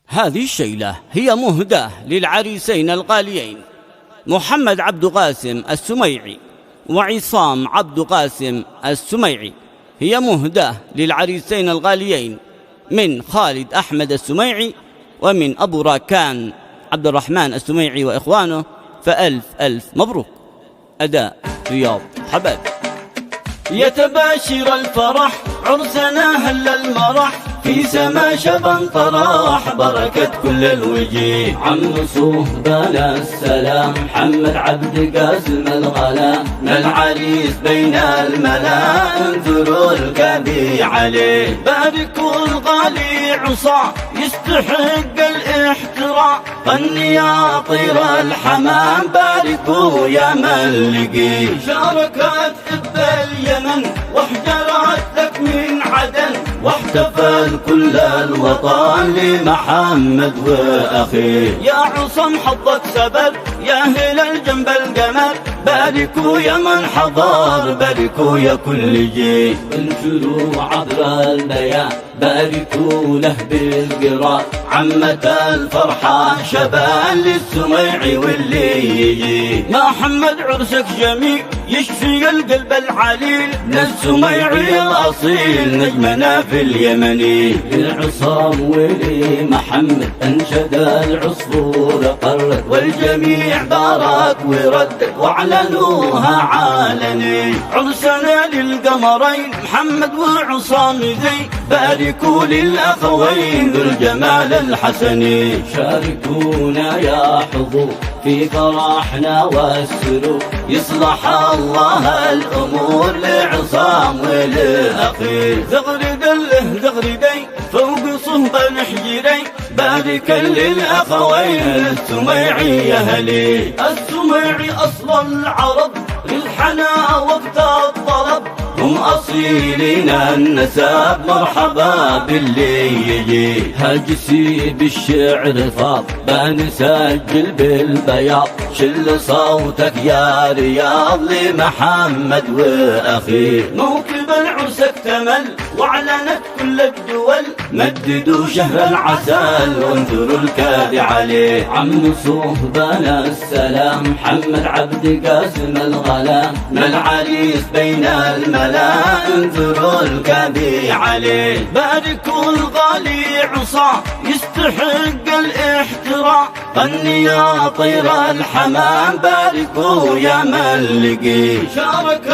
هذه الشيلة هي مهداة للعريسين الغاليين محمد عبد قاسم السميعي وعصام عبد قاسم السميعي. هي مهداة للعريسين الغاليين من خالد أحمد السميعي ومن أبو راكان عبد الرحمن السميعي وإخوانه، فألف ألف مبروك. أداء رياض حباب. يتباشر الفرح عرسنا هل المرح، في سما شبن طراح بركة كل الوجيه. عم صهبان السلام محمد عبد قاسم الغلا، العريس بين الملا انثروا الكبي عليه. باركوا الغالي عصا يستحق الاحترام، غني يا طير الحمام باركوا يا ملقي. شاركت اب اليمن واحجرت لك من عدن، واحتفل كل الوطن لمحمد واخيه. يا عصام حظك سبب يا هلال جنب القمر، باركوا يا من حضر باركوا يا كل جيل. انشروا عبر البيان باركوا له بالقراء، عمة الفرحة شبان للسميعي واللي يجي. محمد عرسك جميل يشفي القلب العليل، للسميعي الأصيل نجمنا في اليمني. للعصام ولمحمد أنشد العصفور قرت، والجميع بارك ورد واعلنوها عالني. عرسنا للقمرين محمد وعصام ذي، باركوا للأخوين ذو الجمال الحسني. شاركونا يا حضور في فرحنا والسرور، يصلح الله الأمور لعصام ولأخيه. زغرد له زغردي فوق صهب الحجري، باركا للأخوين السميعي يا هلي. السميعي أصل العرب للحنا وقت الطلب، هم أصيلين النساب مرحبا باللي يجي. هجسي بالشعر فاض بنسجل بالبياض، شل صوتك يا رياض لمحمد وأخيه. موكب العرس اكتمل واعلنت كل الدول، مددوا شهر العسل وانثروا الكاد عليه. عم صهبان السلام محمد عبد قاسم الغلا، العريس بين الملا انثروا الكبي عليه. باركوا الغالي عصا يستحق الاحترام، غني يا طير الحمام باركوا يا ملقي. شاركت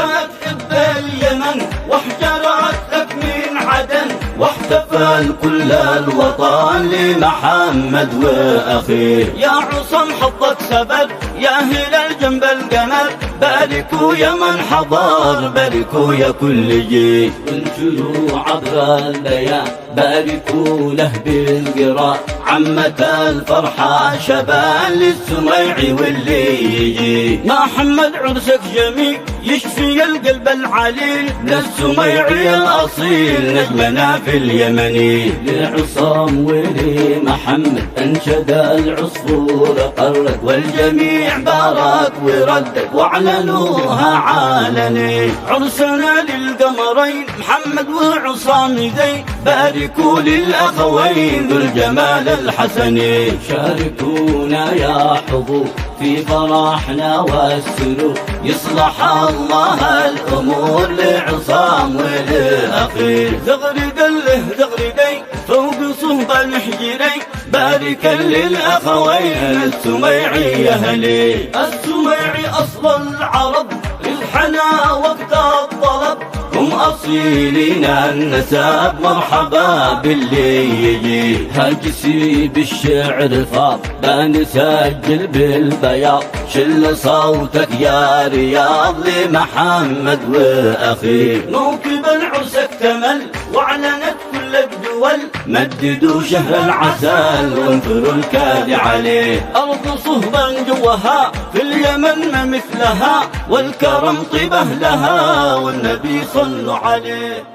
اب اليمن واحجرت لك من عدن، واحتفل كل الوطن لمحمد واخيه. يا عصام حظك سبب يا هلال جنب القمر، باركوا يا من حضر باركوا يا كل جيل. انشروا عبر البيان باركوا له بالقراء، عمة الفرحة شبان للسميعي واللي يجي. محمد عرسك جميل يشفي القلب العليل، للسميعي الأصيل نجمنا في اليمني. لعصام ولمحمد أنشد العصفور قرت، والجميع بارك ورد واعلنوها عالني. عرسنا للقمرين محمد وعصام ذي، باركوا للأخوين ذو الجمال الحسني. شاركونا يا حضور في فرحنا والسرور، يصلح الله الأمور لعصام ولأخيه. زغرد له زغردي فوق صهب الحجري، باركا للأخوين السميعي يا هلي. السميعي أصل العرب للحنا وقت الطلب، هم أصيلين النساب مرحبا باللي يجي. هجسي بالشعر فاض بنسجل بالبياض، شل صوتك يا رياض لمحمد واخيه. موكب العرس اكتمل واعلنت كل الدول، مددوا شهر العسل وانثروا الكاد عليه. أرض صهبا جوها في اليمن ما مثلها، والكرم طيبه لها والنبي صلوا عليه.